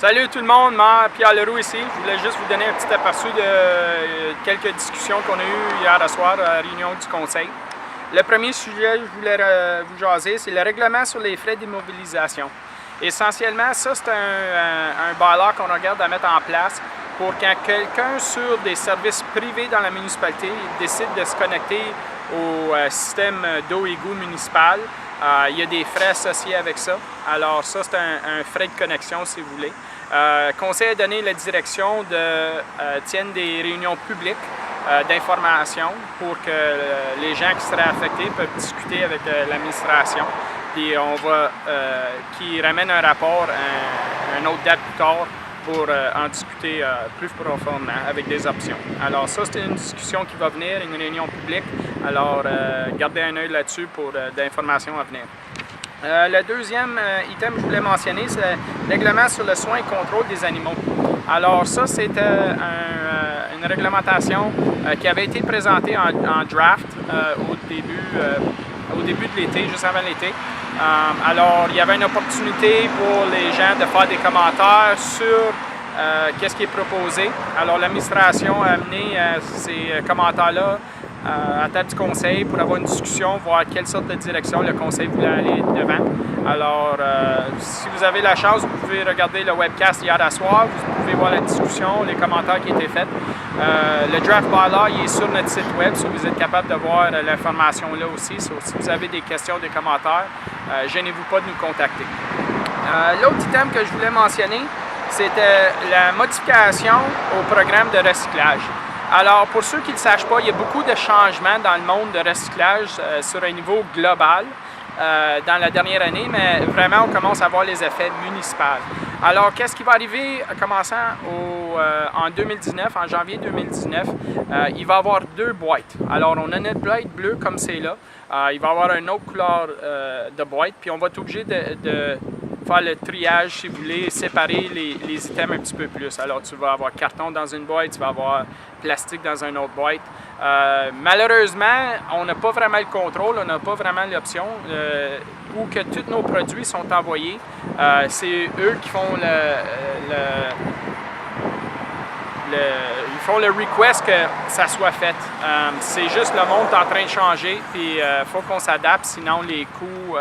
Salut tout le monde, moi Pierre Leroux ici. Je voulais juste vous donner un petit aperçu de quelques discussions qu'on a eues hier soir à la réunion du conseil. Le premier sujet que je voulais vous jaser, c'est le règlement sur les frais d'immobilisation. Essentiellement, ça c'est un bylaw qu'on regarde à mettre en place pour quand quelqu'un sur des services privés dans la municipalité décide de se connecter au système d'eau-égout municipal. Il y a des frais associés avec ça. Alors ça, c'est un frais de connexion, si vous voulez. Le conseil a donné la direction de tiennent des réunions publiques d'information pour que les gens qui seraient affectés peuvent discuter avec l'administration. Puis on va qui ramène un rapport à une autre date plus tard pour en discuter plus profondément avec des options. Alors ça, c'est une discussion qui va venir, une réunion publique. Alors gardez un œil là-dessus pour d'informations à venir. Le deuxième item que je voulais mentionner, c'est le règlement sur le soin et contrôle des animaux. Alors ça, c'était une réglementation qui avait été présentée en draft au début de l'été, juste avant l'été. Alors, il y avait une opportunité pour les gens de faire des commentaires sur qu'est-ce qui est proposé. Alors, l'administration a amené ces commentaires-là à la table du conseil pour avoir une discussion, voir quelle sorte de direction le conseil voulait aller devant. Alors, si vous avez la chance, vous pouvez regarder le webcast hier à soir, vous pouvez voir la discussion, les commentaires qui étaient faits. Le draft bylaw, il est sur notre site web, si vous êtes capable de voir l'information là aussi. Si vous avez des questions, des commentaires, gênez-vous pas de nous contacter. L'autre item que je voulais mentionner, c'était la modification au programme de recyclage. Alors, pour ceux qui ne le sachent pas, il y a beaucoup de changements dans le monde de recyclage sur un niveau global dans la dernière année, mais vraiment, on commence à voir les effets municipaux. Alors, qu'est-ce qui va arriver commençant en 2019, en janvier 2019? Il va y avoir deux boîtes. Alors, on a notre boîte bleue comme c'est là. Il va y avoir une autre couleur de boîte, puis on va être obligé de faire le triage, si vous voulez, séparer les items un petit peu plus. Alors, tu vas avoir carton dans une boîte, tu vas avoir plastique dans une autre boîte. Malheureusement, on n'a pas vraiment le contrôle, on n'a pas vraiment l'option où que tous nos produits sont envoyés. C'est eux qui font ils font le request que ça soit fait. C'est juste le monde est en train de changer, puis il faut qu'on s'adapte, sinon les coûts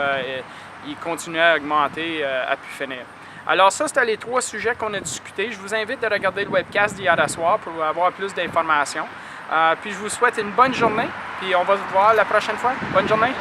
ils continuent à augmenter à pu finir. Alors ça, c'était les trois sujets qu'on a discutés. Je vous invite à regarder le webcast d'hier à soir pour avoir plus d'informations. Puis je vous souhaite une bonne journée, puis on va se voir la prochaine fois. Bonne journée!